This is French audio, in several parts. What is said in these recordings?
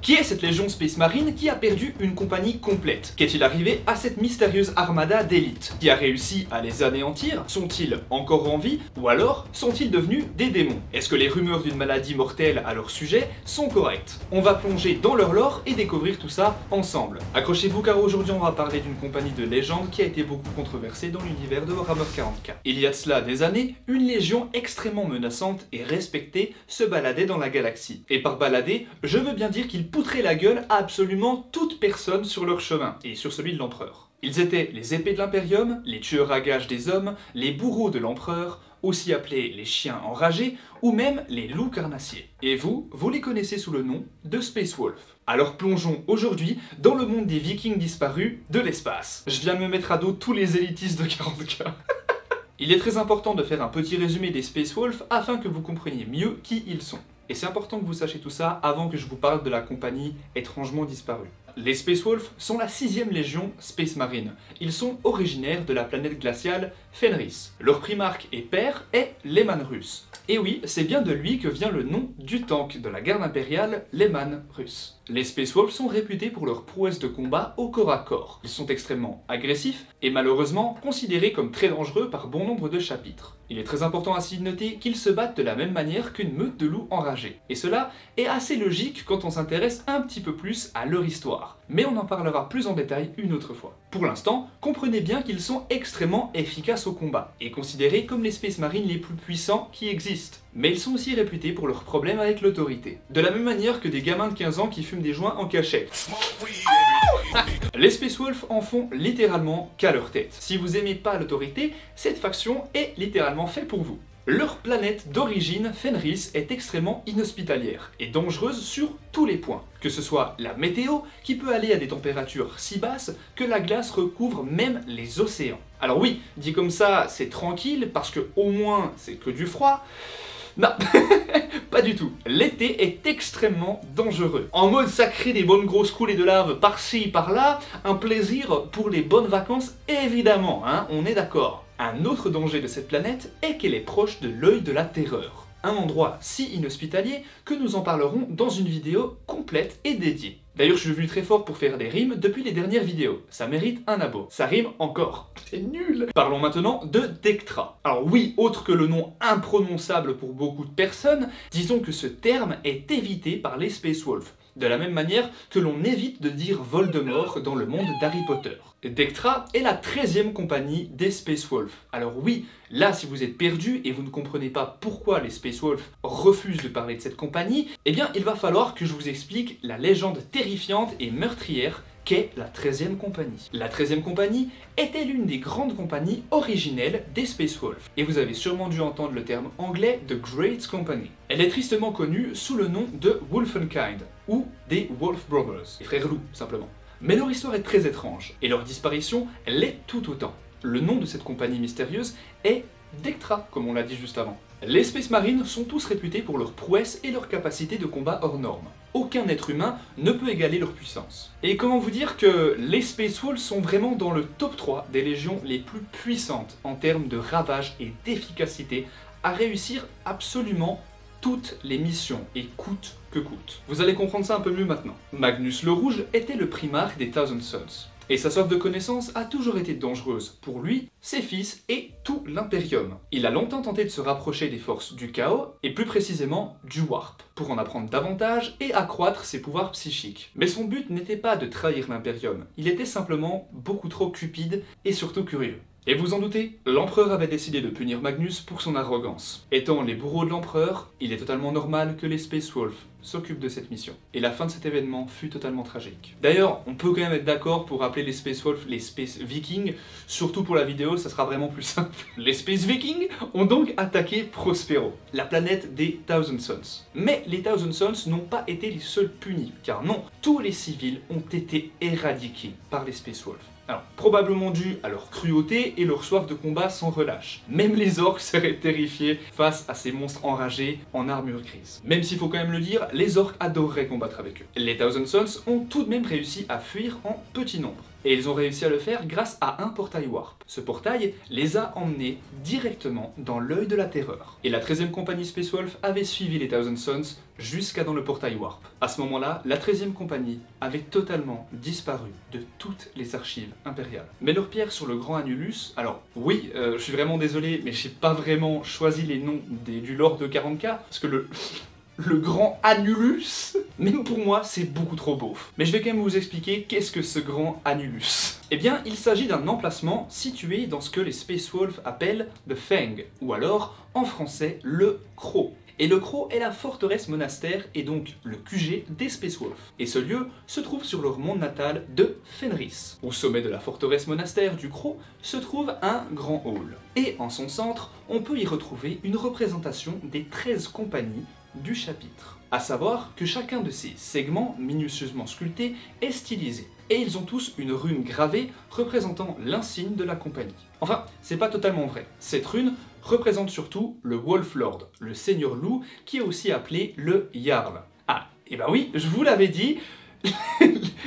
Qui est cette légion Space Marine qui a perdu une compagnie complète? Qu'est-il arrivé à cette mystérieuse armada d'élite? Qui a réussi à les anéantir? Sont-ils encore en vie? Ou alors sont-ils devenus des démons? Est-ce que les rumeurs d'une maladie mortelle à leur sujet sont correctes? On va plonger dans leur lore et découvrir tout ça ensemble. Accrochez-vous car aujourd'hui on va parler d'une compagnie de légende qui a été beaucoup controversée dans l'univers de Warhammer 40k. Il y a de cela des années, une légion extrêmement menaçante et respectée se baladait dans la galaxie. Et par balader, je veux bien dire qu'ils poutraient la gueule à absolument toute personne sur leur chemin, et sur celui de l'empereur. Ils étaient les épées de l'Imperium, les tueurs à gages des hommes, les bourreaux de l'empereur, aussi appelés les chiens enragés, ou même les loups carnassiers. Et vous les connaissez sous le nom de Space Wolf. Alors plongeons aujourd'hui dans le monde des vikings disparus de l'espace. Je viens me mettre à dos tous les élitistes de 40k. Il est très important de faire un petit résumé des Space Wolf afin que vous compreniez mieux qui ils sont. Et c'est important que vous sachiez tout ça avant que je vous parle de la compagnie étrangement disparue. Les Space Wolf sont la 6e légion Space Marine. Ils sont originaires de la planète glaciale Fenris. Leur primarque et père est Leman Russ. Et oui, c'est bien de lui que vient le nom du tank de la garde impériale, Leman Russ. Les Space Wolf sont réputés pour leur prouesse de combat au corps à corps. Ils sont extrêmement agressifs et malheureusement considérés comme très dangereux par bon nombre de chapitres. Il est très important ainsi de noter qu'ils se battent de la même manière qu'une meute de loups enragés. Et cela est assez logique quand on s'intéresse un petit peu plus à leur histoire. Mais on en parlera plus en détail une autre fois. Pour l'instant, comprenez bien qu'ils sont extrêmement efficaces au combat, et considérés comme les Space Marines les plus puissants qui existent. Mais ils sont aussi réputés pour leurs problèmes avec l'autorité. De la même manière que des gamins de 15 ans qui fument des joints en cachette. Les Space Wolf en font littéralement qu'à leur tête. Si vous aimez pas l'autorité, cette faction est littéralement faite pour vous. Leur planète d'origine, Fenris, est extrêmement inhospitalière et dangereuse sur tous les points. Que ce soit la météo, qui peut aller à des températures si basses que la glace recouvre même les océans. Alors oui, dit comme ça, c'est tranquille parce que au moins c'est que du froid. Non, pas du tout. L'été est extrêmement dangereux. En mode ça crée des bonnes grosses coulées de lave par-ci, par-là, un plaisir pour les bonnes vacances évidemment, hein, on est d'accord. Un autre danger de cette planète est qu'elle est proche de l'œil de la terreur. Un endroit si inhospitalier que nous en parlerons dans une vidéo complète et dédiée. D'ailleurs, je suis devenu très fort pour faire des rimes depuis les dernières vidéos. Ça mérite un abo. Ça rime encore. C'est nul. Parlons maintenant de Dectra. Alors oui, autre que le nom imprononçable pour beaucoup de personnes, disons que ce terme est évité par les Space Wolf. De la même manière que l'on évite de dire Voldemort dans le monde d'Harry Potter. Dectra est la 13e compagnie des Space Wolf. Alors oui, là si vous êtes perdu et vous ne comprenez pas pourquoi les Space Wolf refusent de parler de cette compagnie, eh bien il va falloir que je vous explique la légende terrifiante et meurtrière qu'est la 13e compagnie. La 13e compagnie était l'une des grandes compagnies originelles des Space Wolf. Et vous avez sûrement dû entendre le terme anglais de Great Company. Elle est tristement connue sous le nom de Wolfenkind, ou des Wolf Brothers, les frères loups simplement. Mais leur histoire est très étrange, et leur disparition l'est tout autant. Le nom de cette compagnie mystérieuse est Dectra, comme on l'a dit juste avant. Les Space Marines sont tous réputés pour leur prouesse et leur capacité de combat hors norme. Aucun être humain ne peut égaler leur puissance. Et comment vous dire que les Space Wolves sont vraiment dans le top 3 des légions les plus puissantes en termes de ravage et d'efficacité à réussir absolument toutes les missions, et coûte que coûte. Vous allez comprendre ça un peu mieux maintenant. Magnus le Rouge était le primarque des Thousand Sons. Et sa soif de connaissance a toujours été dangereuse pour lui, ses fils et tout l'Imperium. Il a longtemps tenté de se rapprocher des forces du chaos, et plus précisément du Warp, pour en apprendre davantage et accroître ses pouvoirs psychiques. Mais son but n'était pas de trahir l'Imperium, il était simplement beaucoup trop cupide et surtout curieux. Et vous en doutez, l'empereur avait décidé de punir Magnus pour son arrogance. Étant les bourreaux de l'empereur, il est totalement normal que les Space Wolf s'occupent de cette mission. Et la fin de cet événement fut totalement tragique. D'ailleurs, on peut quand même être d'accord pour appeler les Space Wolf les Space Vikings, surtout pour la vidéo, ça sera vraiment plus simple. Les Space Vikings ont donc attaqué Prospero, la planète des Thousand Sons. Mais les Thousand Sons n'ont pas été les seuls punis, car non, tous les civils ont été éradiqués par les Space Wolf. Alors, probablement dû à leur cruauté et leur soif de combat sans relâche. Même les orques seraient terrifiés face à ces monstres enragés en armure grise. Même s'il faut quand même le dire, les orques adoreraient combattre avec eux. Les Thousand Sons ont tout de même réussi à fuir en petit nombre. Et ils ont réussi à le faire grâce à un portail Warp. Ce portail les a emmenés directement dans l'œil de la terreur. Et la 13e compagnie Space Wolf avait suivi les Thousand Sons jusqu'à dans le portail Warp. À ce moment-là, la 13e compagnie avait totalement disparu de toutes les archives impériales. Mais leur pierre sur le Grand Annulus, alors oui, je suis vraiment désolé, mais j'ai pas vraiment choisi les noms du lore de 40K, parce que le Grand Annulus, même pour moi, c'est beaucoup trop beauf. Mais je vais quand même vous expliquer qu'est-ce que ce Grand Annulus. Eh bien, il s'agit d'un emplacement situé dans ce que les Space Wolves appellent The Fang, ou alors, en français, le Croc. Et le Croc est la forteresse monastère et donc le QG des Space Wolves. Et ce lieu se trouve sur leur monde natal de Fenris. Au sommet de la forteresse monastère du Croc se trouve un grand hall. Et en son centre, on peut y retrouver une représentation des 13 compagnies du chapitre. À savoir que chacun de ces segments minutieusement sculptés est stylisé. Et ils ont tous une rune gravée représentant l'insigne de la compagnie. Enfin, c'est pas totalement vrai. Cette rune représente surtout le Wolf Lord, le seigneur loup, qui est aussi appelé le Jarl. Ah, et bah oui, je vous l'avais dit,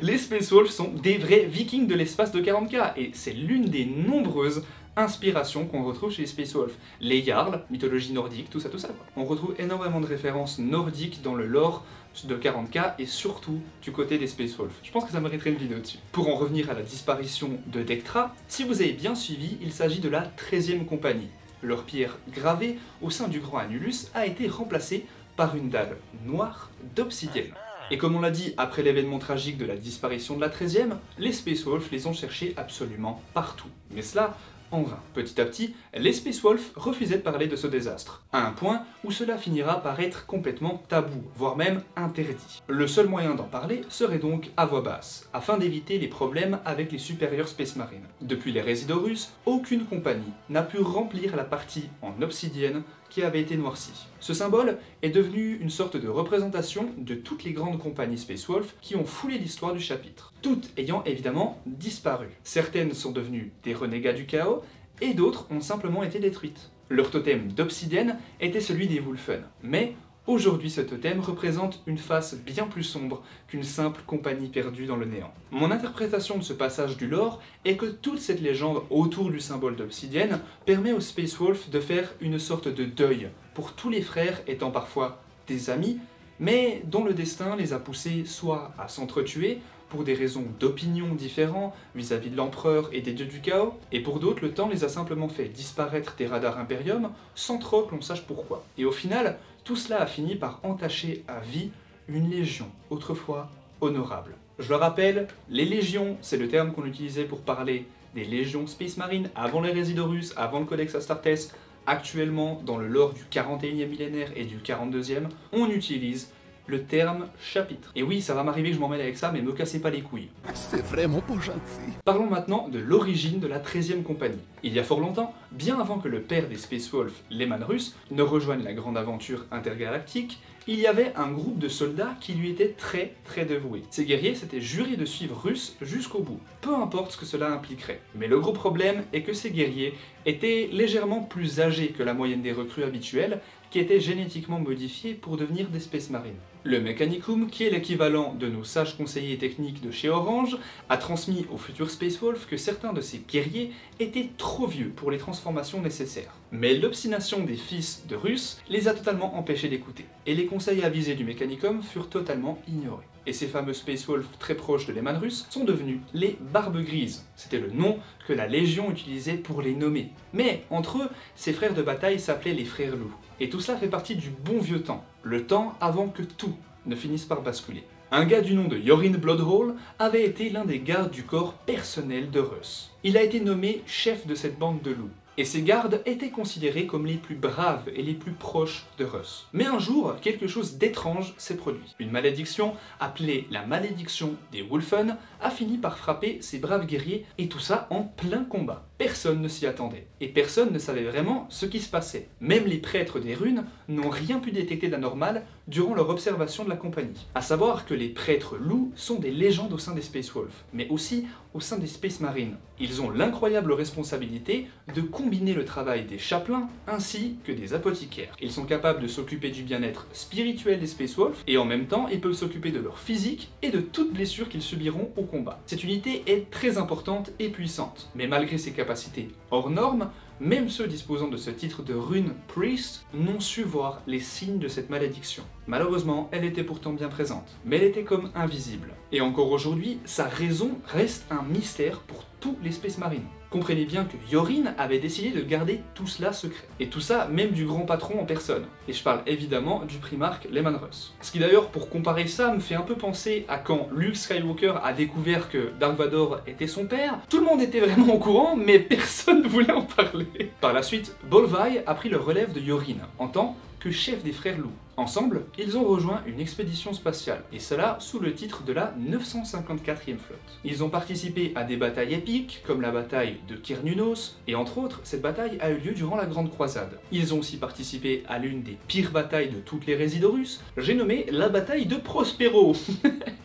les Space Wolves sont des vrais vikings de l'espace de 40K, et c'est l'une des nombreuses inspirations qu'on retrouve chez les Space Wolves. Les Jarls, mythologie nordique, tout ça quoi. On retrouve énormément de références nordiques dans le lore de 40K et surtout du côté des Space Wolves. Je pense que ça mériterait une vidéo dessus. Pour en revenir à la disparition de Dectra, si vous avez bien suivi, il s'agit de la 13e compagnie. Leur pierre gravée au sein du Grand Annulus a été remplacée par une dalle noire d'obsidienne. Et comme on l'a dit après l'événement tragique de la disparition de la 13e, les Space Wolves les ont cherchés absolument partout. Mais cela en vain. Petit à petit, les Space Wolves refusaient de parler de ce désastre, à un point où cela finira par être complètement tabou, voire même interdit. Le seul moyen d'en parler serait donc à voix basse, afin d'éviter les problèmes avec les supérieurs Space Marines. Depuis les Résidorus, aucune compagnie n'a pu remplir la partie en obsidienne qui avait été noircie. Ce symbole est devenu une sorte de représentation de toutes les grandes compagnies Space Wolves qui ont foulé l'histoire du chapitre, toutes ayant évidemment disparu. Certaines sont devenues des renégats du chaos, et d'autres ont simplement été détruites. Leur totem d'obsidienne était celui des Wulfen, mais aujourd'hui ce totem représente une face bien plus sombre qu'une simple compagnie perdue dans le néant. Mon interprétation de ce passage du lore est que toute cette légende autour du symbole d'obsidienne permet aux Space Wolves de faire une sorte de deuil pour tous les frères étant parfois des amis, mais dont le destin les a poussés soit à s'entretuer pour des raisons d'opinion différents vis-à-vis de l'empereur et des dieux du chaos, et pour d'autres le temps les a simplement fait disparaître des radars Imperium sans trop que l'on sache pourquoi. Et au final, tout cela a fini par entacher à vie une légion, autrefois honorable. Je le rappelle, les légions, c'est le terme qu'on utilisait pour parler des légions Space Marines avant les Résidorus, avant le Codex Astartes. Actuellement, dans le lore du 41e millénaire et du 42e, on utilise le terme chapitre. Et oui, ça va m'arriver que je m'en mêle avec ça, mais me cassez pas les couilles. C'est vraiment pas gentil. Parlons maintenant de l'origine de la 13e compagnie. Il y a fort longtemps, bien avant que le père des Space Wolves, Leman Russ, ne rejoigne la grande aventure intergalactique, il y avait un groupe de soldats qui lui était très dévoués. Ces guerriers s'étaient jurés de suivre Russ jusqu'au bout, peu importe ce que cela impliquerait. Mais le gros problème est que ces guerriers étaient légèrement plus âgés que la moyenne des recrues habituelles, qui étaient génétiquement modifiés pour devenir des Space Marines. Le Mechanicum, qui est l'équivalent de nos sages conseillers techniques de chez Orange, a transmis aux futurs Space Wolves que certains de ces guerriers étaient trop vieux pour les transformations nécessaires. Mais l'obstination des fils de Russ les a totalement empêchés d'écouter, et les conseils avisés du Mechanicum furent totalement ignorés. Et ces fameux Space Wolves très proches de Leman Russ sont devenus les Barbes Grises. C'était le nom que la Légion utilisait pour les nommer. Mais entre eux, ces frères de bataille s'appelaient les Frères Loups. Et tout cela fait partie du bon vieux temps, le temps avant que tout ne finisse par basculer. Un gars du nom de Yorin Bloodhole avait été l'un des gardes du corps personnel de Russ. Il a été nommé chef de cette bande de loups. Et ces gardes étaient considérés comme les plus braves et les plus proches de Russ. Mais un jour, quelque chose d'étrange s'est produit. Une malédiction, appelée la malédiction des Wulfen, a fini par frapper ces braves guerriers, et tout ça en plein combat. Personne ne s'y attendait, et personne ne savait vraiment ce qui se passait. Même les prêtres des runes n'ont rien pu détecter d'anormal durant leur observation de la compagnie. À savoir que les prêtres loups sont des légendes au sein des Space Wolves, mais aussi au sein des Space Marines. Ils ont l'incroyable responsabilité de combiner le travail des chapelains ainsi que des apothicaires. Ils sont capables de s'occuper du bien-être spirituel des Space Wolves, et en même temps ils peuvent s'occuper de leur physique et de toute blessure qu'ils subiront au combat. Cette unité est très importante et puissante, mais malgré ses capacités hors normes, Même ceux disposant de ce titre de Rune Priest n'ont su voir les signes de cette malédiction. Malheureusement, elle était pourtant bien présente, mais elle était comme invisible. Et encore aujourd'hui, sa raison reste un mystère pour tous les Space Marines. Comprenez bien que Yorin avait décidé de garder tout cela secret. Et tout ça, même du grand patron en personne. Et je parle évidemment du primarque Leman Russ. Ce qui d'ailleurs, pour comparer ça, me fait un peu penser à quand Luke Skywalker a découvert que Dark Vador était son père. Tout le monde était vraiment au courant, mais personne ne voulait en parler. Par la suite, Bolvai a pris le relève de Yorin, en tant que chef des frères loups. Ensemble, ils ont rejoint une expédition spatiale, et cela sous le titre de la 954e flotte. Ils ont participé à des batailles épiques, comme la bataille de Cernunnos, et entre autres, cette bataille a eu lieu durant la Grande Croisade. Ils ont aussi participé à l'une des pires batailles de toutes les Résidorus, j'ai nommé la bataille de Prospero.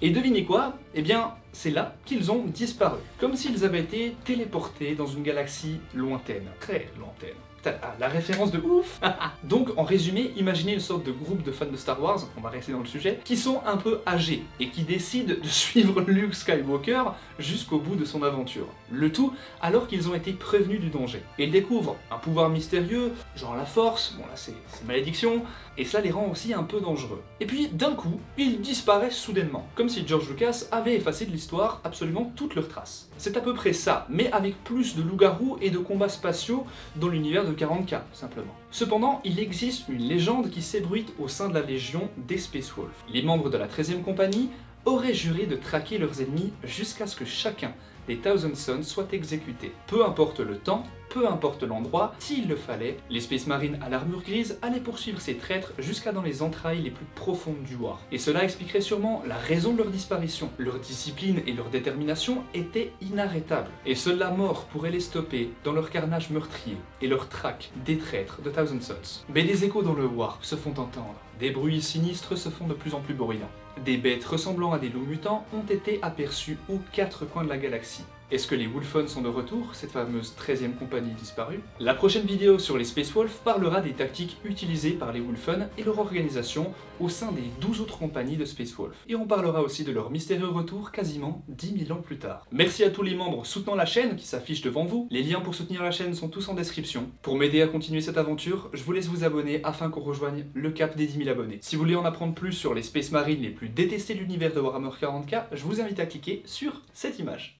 Et devinez quoi? Eh bien, c'est là qu'ils ont disparu, comme s'ils avaient été téléportés dans une galaxie lointaine, très lointaine. Ah, la référence de ouf. Donc en résumé, imaginez une sorte de groupe de fans de Star Wars, on va rester dans le sujet, qui sont un peu âgés et qui décident de suivre Luke Skywalker jusqu'au bout de son aventure. Le tout alors qu'ils ont été prévenus du danger. Et ils découvrent un pouvoir mystérieux, genre la force, bon là c'est malédiction, et cela les rend aussi un peu dangereux. Et puis d'un coup, ils disparaissent soudainement, comme si George Lucas avait effacé de l'histoire absolument toutes leurs traces. C'est à peu près ça, mais avec plus de loups-garous et de combats spatiaux dans l'univers de 40K, simplement. Cependant, il existe une légende qui s'ébruite au sein de la Légion des Space Wolves. Les membres de la 13e compagnie auraient juré de traquer leurs ennemis jusqu'à ce que chacun des Thousand Sons soit exécuté. Peu importe le temps, peu importe l'endroit, s'il le fallait, les Space Marines à l'armure grise allaient poursuivre ces traîtres jusqu'à dans les entrailles les plus profondes du War. Et cela expliquerait sûrement la raison de leur disparition. Leur discipline et leur détermination étaient inarrêtables. Et seule la mort pourrait les stopper dans leur carnage meurtrier et leur traque des traîtres de Thousand Sons. Mais des échos dans le Warp se font entendre. Des bruits sinistres se font de plus en plus bruyants. Des bêtes ressemblant à des loups mutants ont été aperçues aux quatre coins de la galaxie. Est-ce que les Wulfen sont de retour, cette fameuse 13e compagnie disparue? La prochaine vidéo sur les Space Wolves parlera des tactiques utilisées par les Wulfen et leur organisation au sein des 12 autres compagnies de Space Wolves. Et on parlera aussi de leur mystérieux retour quasiment 10 000 ans plus tard. Merci à tous les membres soutenant la chaîne qui s'affichent devant vous. Les liens pour soutenir la chaîne sont tous en description. Pour m'aider à continuer cette aventure, je vous laisse vous abonner afin qu'on rejoigne le cap des 10 000 abonnés. Si vous voulez en apprendre plus sur les Space Marines les plus détestés de l'univers de Warhammer 40K, je vous invite à cliquer sur cette image.